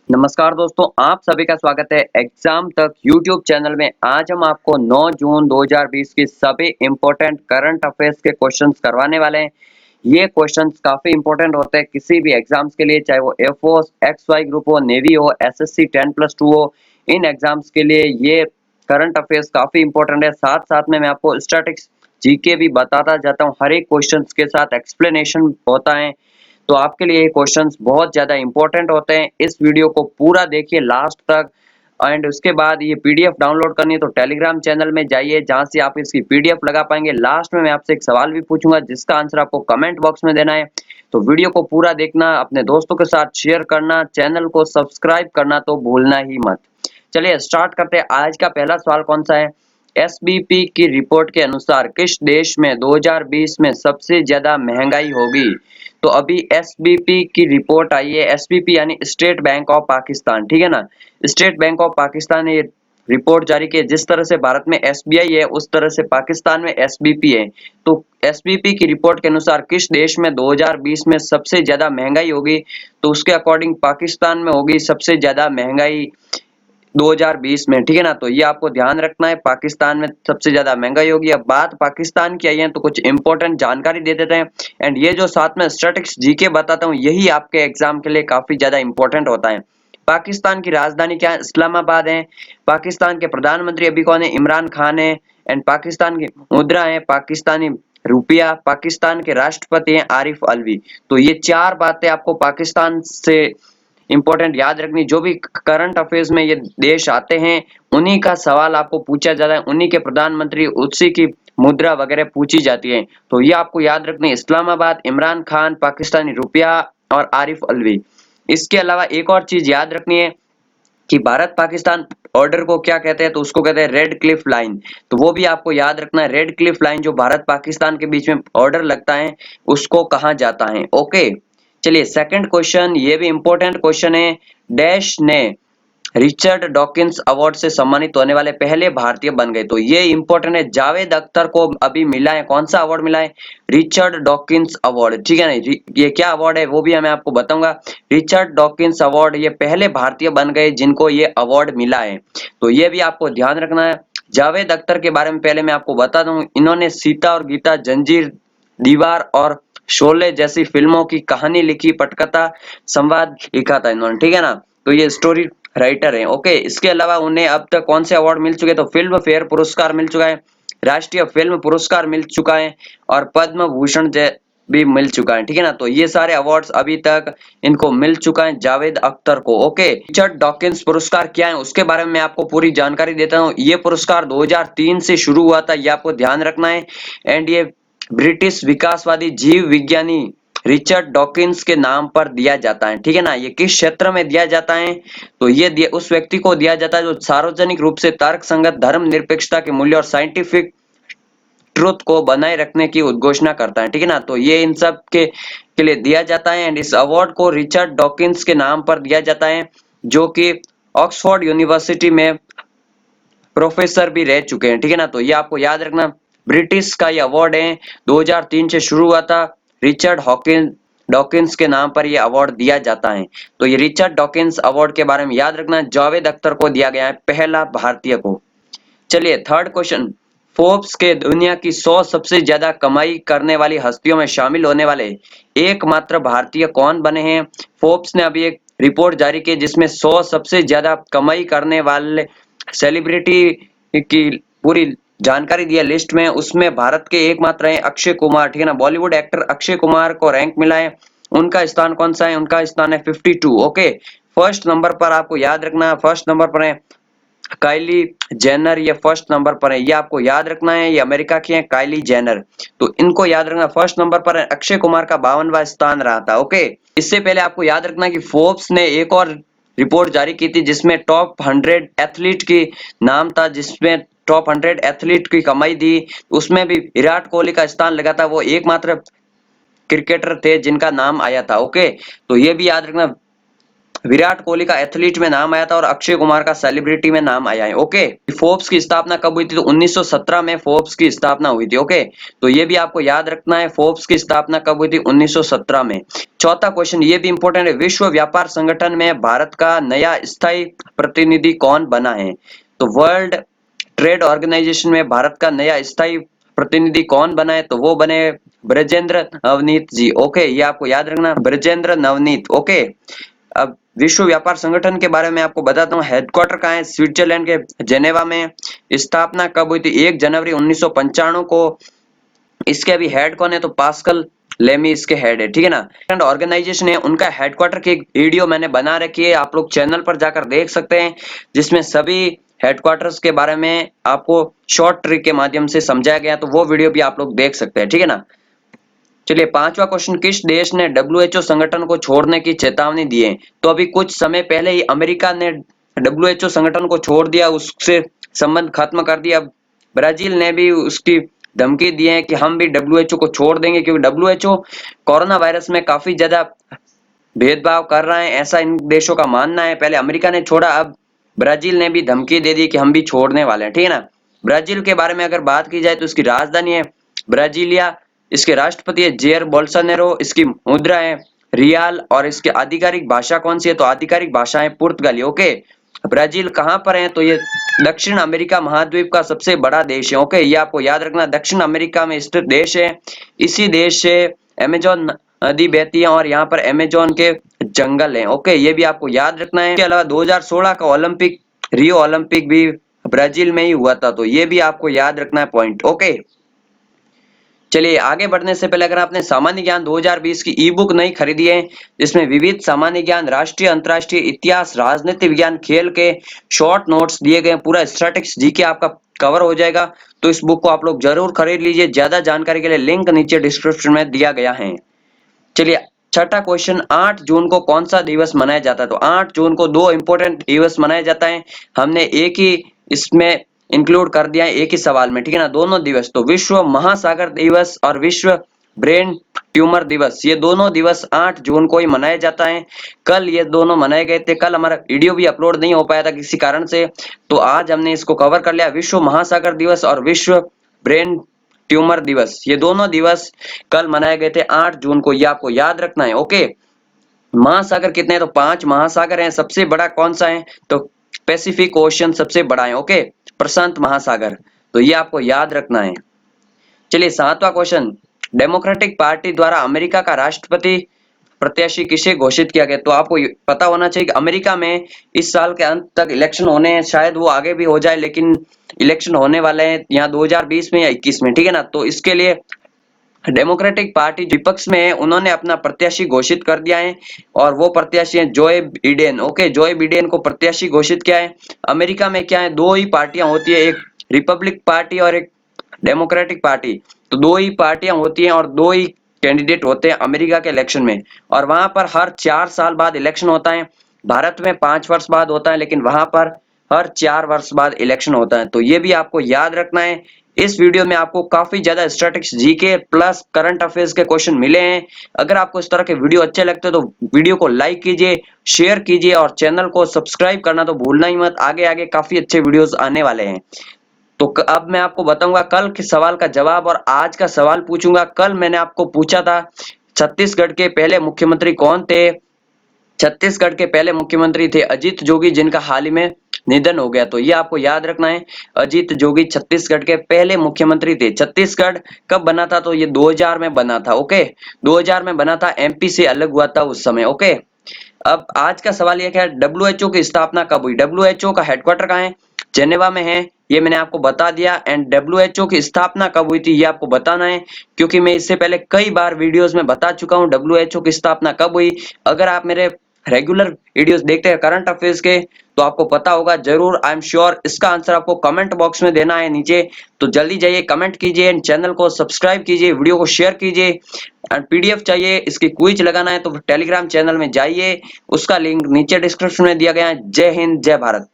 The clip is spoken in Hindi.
नमस्कार दोस्तों, आप सभी का स्वागत है एग्जाम तक यूट्यूब चैनल में। आज हम आपको 9 जून 2020 की सभी इंपॉर्टेंट करंट अफेयर्स के क्वेश्चंस करवाने वाले हैं। ये क्वेश्चंस काफी इंपॉर्टेंट होते हैं किसी भी एग्जाम्स के लिए, चाहे वो एयरफोर्स, एक्सवाई ग्रुप हो, नेवी हो, एसएससी 10+2 हो। इन एग्जाम्स के लिए ये करंट अफेयर्स काफी इंपॉर्टेंट है। साथ साथ में मैं आपको स्टैटिक्स जीके भी बताता जाता हूँ, हर एक क्वेश्चन के साथ एक्सप्लेनेशन होता है। तो आपके लिए ये क्वेश्चंस बहुत ज्यादा इंपॉर्टेंट होते हैं। इस वीडियो को पूरा देखिए लास्ट तक। एंड उसके बाद ये पीडीएफ डाउनलोड करनी है तो टेलीग्राम चैनल में जाइए, जहां से आप इसकी पीडीएफ लगा पाएंगे। लास्ट में मैं आपसे एक सवाल भी पूछूंगा जिसका आंसर आपको कमेंट बॉक्स में देना है। तो वीडियो को पूरा देखना, अपने दोस्तों के साथ शेयर करना, चैनल को सब्सक्राइब करना तो भूलना ही मत। चलिए स्टार्ट करते हैं। आज का पहला सवाल कौन सा है? एसबीपी की रिपोर्ट के अनुसार किस देश में 2020 में सबसे ज्यादा महंगाई होगी? तो अभी एसबीपी की रिपोर्ट आई है। एसबीपी यानी स्टेट बैंक ऑफ पाकिस्तान, ठीक है ना। स्टेट बैंक ऑफ पाकिस्तान ने रिपोर्ट जारी की है। जिस तरह से भारत में एसबीआई है, उस तरह से पाकिस्तान में एसबीपी है। तो एसबीपी की रिपोर्ट के अनुसार किस देश में 2020 में सबसे ज्यादा महंगाई होगी? तो उसके अकॉर्डिंग पाकिस्तान में होगी सबसे ज्यादा महंगाई 2020 में, ठीक है ना। तो ये आपको ध्यान रखना है, पाकिस्तान में सबसे ज्यादा महंगाई होगी। अब बात पाकिस्तान की आई है तो कुछ इंपॉर्टेंट जानकारी दे देते हैं। एंड ये जो साथ में स्टैटिक्स जीके बताता हूँ, यही आपके एग्जाम के लिए काफी ज्यादा इंपॉर्टेंट होता है। पाकिस्तान की राजधानी क्या है? इस्लामाबाद है। पाकिस्तान के प्रधानमंत्री अभी कौन है? इमरान खान है। एंड पाकिस्तान की मुद्रा है पाकिस्तानी रुपया। पाकिस्तान के राष्ट्रपति हैं आरिफ अलवी। तो ये चार बातें आपको पाकिस्तान से इंपॉर्टेंट याद रखनी। जो भी करंट अफेयर्स में ये देश आते हैं, उन्हीं का सवाल आपको पूछा जाता है, उन्हीं के प्रधानमंत्री, उसी की मुद्रा वगैरह पूछी जाती है। तो ये आपको याद रखनी, इस्लामाबाद, इमरान खान, पाकिस्तानी रुपया और आरिफ अलवी। इसके अलावा एक और चीज याद रखनी है कि भारत पाकिस्तान ऑर्डर को क्या कहते हैं? तो उसको कहते हैं रेड क्लिफ लाइन। तो वो भी आपको याद रखना है, रेड क्लिफ लाइन जो भारत पाकिस्तान के बीच में ऑर्डर लगता है, उसको कहा जाता है। ओके, चलिए सेकंड क्वेश्चन, ये भी इंपॉर्टेंट क्वेश्चन है। डैश ने रिचर्ड डॉकिंस अवार्ड से सम्मानित होने वाले पहले भारतीय बन गए। तो ये इंपॉर्टेंट है। जावेद अख्तर को अभी मिला है, कौन सा अवार्ड मिला है? रिचर्ड डॉकिंस अवार्ड, ठीक है ना। ये क्या अवार्ड है वो भी मैं आपको बताऊंगा। रिचर्ड डॉकिंस अवार्ड, ये पहले भारतीय बन गए जिनको ये अवार्ड मिला है। तो ये भी आपको ध्यान रखना है। जावेद अख्तर के बारे में पहले मैं आपको बता दूं, इन्होंने सीता और गीता, जंजीर, दीवार और शोले जैसी फिल्मों की कहानी लिखी, पटकथा, संवाद लिखा था इन्होंने, ठीक है ना। तो ये स्टोरी राइटर है। ओके, इसके अलावा उन्हें अब तक कौन से अवार्ड मिल चुके? तो फिल्म फेयर पुरस्कार मिल चुका है, राष्ट्रीय फिल्म पुरस्कार मिल चुका है और पद्म भूषण भी मिल चुका है, ठीक है ना। तो ये सारे अवार्ड्स अभी तक इनको मिल चुका है जावेद अख्तर को। ओके, रिचर्ड डॉकिंस पुरस्कार क्या है उसके बारे में मैं आपको पूरी जानकारी देता हूँ। ये पुरस्कार 2003 से शुरू हुआ था, ये आपको ध्यान रखना है। एंड ये ब्रिटिश विकासवादी जीव विज्ञानी रिचर्ड डॉकिंस के नाम पर दिया जाता है, ठीक है ना। ये किस क्षेत्र में दिया जाता है? तो ये उस व्यक्ति को दिया जाता है जो सार्वजनिक रूप से तर्क संगत, धर्मनिरपेक्षता के मूल्य और साइंटिफिक ट्रुथ को बनाए रखने की उद्घोषणा करता है, ठीक है ना। तो ये इन सब के लिए दिया जाता है। एंड इस अवार्ड को रिचर्ड डॉकिंस के नाम पर दिया जाता है, जो कि ऑक्सफोर्ड यूनिवर्सिटी में प्रोफेसर भी रह चुके हैं, ठीक है ना। तो ये आपको याद रखना, ब्रिटिश का ये अवार्ड है, 2003 से शुरू हुआ था। रिचर्ड हॉकिंस डॉकिंस के नाम पर यह अवार्ड दिया जाता है। तो ये रिचर्ड डॉकिंस अवार्ड के बारे में याद रखना, जावेद अख्तर को दिया गया है, पहला भारतीय को। चलिए थर्ड क्वेश्चन, फोर्ब्स के दुनिया की 100 सबसे ज्यादा कमाई करने वाली हस्तियों में शामिल होने वाले एकमात्र भारतीय कौन बने हैं? फोर्ब्स ने अभी एक रिपोर्ट जारी की जिसमें 100 सबसे ज्यादा कमाई करने वाले सेलिब्रिटी की पूरी जानकारी दिया लिस्ट में। उसमें भारत के एकमात्र हैं अक्षय कुमार, ठीक है ना। बॉलीवुड एक्टर अक्षय कुमार को रैंक मिला है। उनका स्थान कौन सा है? उनका स्थान है 52। ओके, फर्स्ट नंबर पर आपको याद रखना, फर्स्ट नंबर पर है काइली जेनर, ये फर्स्ट नंबर पर है। ये आपको याद रखना है, ये अमेरिका की है काइली जेनर। तो इनको याद रखना, फर्स्ट नंबर पर है। अक्षय कुमार का 52वां स्थान रहा था। ओके, इससे पहले आपको याद रखना कि फोर्ब्स ने एक और रिपोर्ट जारी की थी जिसमें टॉप 100 एथलीट की नाम था, जिसमें टॉप 100 एथलीट की कमाई दी। उसमें भी विराट कोहली का स्थान लगा था, वो एकमात्र क्रिकेटर थे जिनका नाम आया था। ओके, तो ये भी याद रखना, विराट कोहली का एथलीट में नाम आया था और अक्षय कुमार का सेलिब्रिटी में नाम आया है। ओके, फोर्ब्स की स्थापना कब हुई थी? तो 1917 में फोर्ब्स की स्थापना हुई थी। ओके, तो ये भी आपको याद रखना है, फोर्ब्स की स्थापना कब हुई थी? 1917 में। चौथा क्वेश्चन ये भी इंपॉर्टेंट है, विश्व व्यापार संगठन में भारत का नया स्थायी प्रतिनिधि कौन बना है? तो वर्ल्ड ट्रेड ऑर्गेनाइजेशन में भारत का नया स्थायी प्रतिनिधि कौन बना है? तो वो बने ब्रजेंद्र नवनीत जी। ओके, ये आपको याद रखना, ब्रजेंद्र नवनीत। ओके, अब विश्व व्यापार संगठन के बारे में आपको बताता हूँ। हेडक्वार्टर कहाँ है? स्विट्जरलैंड के जेनेवा में। स्थापना कब हुई थी? 1 जनवरी 1995 को। इसके अभी हेड कौन है? तो पास्कल लेमी इसके हेड है, ठीक है ना। ऑर्गेनाइजेशन है, उनका हेडक्वार्टर की एक वीडियो मैंने बना रखी है, आप लोग चैनल पर जाकर देख सकते हैं, जिसमें सभी हेडक्वार्टर्स के बारे में आपको शॉर्ट ट्रिक के माध्यम से समझाया गया, तो वो वीडियो भी आप लोग देख सकते हैं, ठीक है ना। चलिए, पांचवा क्वेश्चन, किस देश ने डब्ल्यूएचओ संगठन को छोड़ने की चेतावनी दी है? तो अभी कुछ समय पहले ही अमेरिका ने डब्ल्यूएचओ संगठन को छोड़ दिया, उससे संबंध खत्म कर दिया। ब्राजील ने भी उसकी धमकी दी है कि हम भी डब्ल्यूएचओ को छोड़ देंगे, क्योंकि डब्ल्यूएचओ कोरोना वायरस में काफी ज्यादा भेदभाव कर रहा है, ऐसा इन देशों का मानना है। पहले अमेरिका ने छोड़ा, अब ब्राजील ने भी धमकी दे दी कि हम भी छोड़ने वाले हैं, ठीक है ना। ब्राजील के बारे में अगर बात की जाए तो इसकी राजधानी है ब्राजीलिया, इसके राष्ट्रपति है जेयर बोल्सोनारो, इसकी मुद्रा है रियाल, और इसकी आधिकारिक भाषा कौन सी है? तो आधिकारिक भाषा है पुर्तगाली। ओके, ब्राजील कहाँ पर है? तो ये दक्षिण अमेरिका महाद्वीप का सबसे बड़ा देश है। ओके, ये आपको याद रखना, दक्षिण अमेरिका में स्थित देश है। इसी देश से अमेजोन नदी बहती है और यहाँ पर अमेजोन के जंगल हैं। ओके, ये भी आपको याद रखना है। इसके अलावा 2016 का ओलंपिक, रियो ओलंपिक भी ब्राजील में ही हुआ था, तो ये भी आपको याद रखना है पॉइंट। ओके, चलिए आगे बढ़ने से पहले, अगर आपने सामान्य ज्ञान 2020 की ई बुक नहीं खरीदी है, जिसमें विविध सामान्य ज्ञान, राष्ट्रीय अंतर्राष्ट्रीय इतिहास, राजनीति विज्ञान, खेल के शॉर्ट नोट्स दिए गए, पूरा स्टैटिस्टिक्स जीके आपका कवर हो जाएगा, तो इस बुक को आप लोग जरूर खरीद लीजिए। ज्यादा जानकारी के लिए लिंक नीचे डिस्क्रिप्शन में दिया गया है। चलिए, छठा क्वेश्चन, 8 जून को कौन सा दिवस मनाया जाता है? तो 8 जून को दो इंपॉर्टेंट दिवस मनाया जाता है, हमने एक ही इसमें इंक्लूड कर दिया है, एक ही सवाल में, ठीक है ना, दोनों दिवस। तो विश्व महासागर दिवस और विश्व ब्रेन ट्यूमर दिवस, ये दोनों दिवस 8 जून को ही मनाया जाता है। कल ये दोनों मनाए गए थे, कल हमारा वीडियो भी अपलोड नहीं हो पाया था किसी कारण से, तो आज हमने इसको कवर कर लिया। विश्व महासागर दिवस और विश्व ब्रेन ट्यूमर दिवस, ये दोनों दिवस कल मनाए गए थे 8 जून को, ये आपको याद रखना है। ओके, महासागर कितने हैं? तो 5 महासागर हैं। सबसे बड़ा कौन सा है? तो पैसिफिक ओशियन सबसे बड़ा है। ओके, प्रशांत महासागर, तो ये आपको याद रखना है। चलिए, सातवां क्वेश्चन, डेमोक्रेटिक पार्टी द्वारा अमेरिका का राष्ट्रपति प्रत्याशी किसे घोषित किया गया? तो आपको पता होना चाहिए कि अमेरिका में इस साल के अंत तक इलेक्शन होने हैं, शायद वो आगे भी हो जाए, लेकिन इलेक्शन होने वाले हैं यहाँ 2020 में या 21 में, ठीक है ना। तो इसके लिए डेमोक्रेटिक पार्टी विपक्ष में है, उन्होंने अपना प्रत्याशी घोषित कर दिया है, और वो प्रत्याशी है जोए बिडेन। ओके, जोए बिडेन को प्रत्याशी घोषित किया है। अमेरिका में क्या है, दो ही पार्टियां होती है, एक रिपब्लिक पार्टी और एक डेमोक्रेटिक पार्टी, तो दो ही पार्टियां होती हैं और दो ही कैंडिडेट होते हैं अमेरिका के इलेक्शन में, और वहां पर हर 4 साल बाद इलेक्शन होता है। भारत में 5 वर्ष बाद होता है, लेकिन वहां पर हर 4 वर्ष बाद इलेक्शन होता है, तो ये भी आपको याद रखना है। इस वीडियो में आपको काफी ज्यादा statistics, GK plus current affairs के क्वेश्चन मिले हैं। अगर आपको इस तरह के वीडियो अच्छे लगते हैं तो वीडियो को लाइक कीजिए, शेयर कीजिए, और चैनल को सब्सक्राइब करना तो भूलना ही मत, आगे आगे काफी अच्छे वीडियोस आने वाले हैं। तो अब मैं आपको बताऊंगा कल के सवाल का जवाब, और आज का सवाल पूछूंगा। कल मैंने आपको पूछा था छत्तीसगढ़ के पहले मुख्यमंत्री कौन थे? छत्तीसगढ़ के पहले मुख्यमंत्री थे अजीत जोगी, जिनका हाल ही में निधन हो गया, तो ये आपको याद रखना है। अजीत जोगी छत्तीसगढ़ के पहले मुख्यमंत्री थे। छत्तीसगढ़ कब बना था? तो ये 2000 में बना था। ओके, 2000 में बना था, एमपी से अलग हुआ था उस समय। ओके, अब आज का सवाल ये है, डब्ल्यूएचओ की स्थापना कब हुई? डब्ल्यूएचओ का हेडक्वार्टर कहाँ है? जेनेवा में है, ये मैंने आपको बता दिया। एंड डब्ल्यूएचओ की स्थापना कब हुई थी, ये आपको बताना है, क्योंकि मैं इससे पहले कई बार वीडियोस में बता चुका हूँ डब्ल्यूएचओ की स्थापना कब हुई। अगर आप मेरे रेगुलर वीडियोस देखते हैं करंट अफेयर्स के, तो आपको पता होगा जरूर, आई एम श्योर। इसका आंसर आपको कमेंट बॉक्स में देना है नीचे, तो जल्दी जाइए कमेंट कीजिए, चैनल को सब्सक्राइब कीजिए, वीडियो को शेयर कीजिए। एंड पीडीएफ चाहिए, इसकी क्विज लगाना है तो टेलीग्राम चैनल में जाइए, उसका लिंक नीचे डिस्क्रिप्शन में दिया गया है। जय हिंद, जय भारत।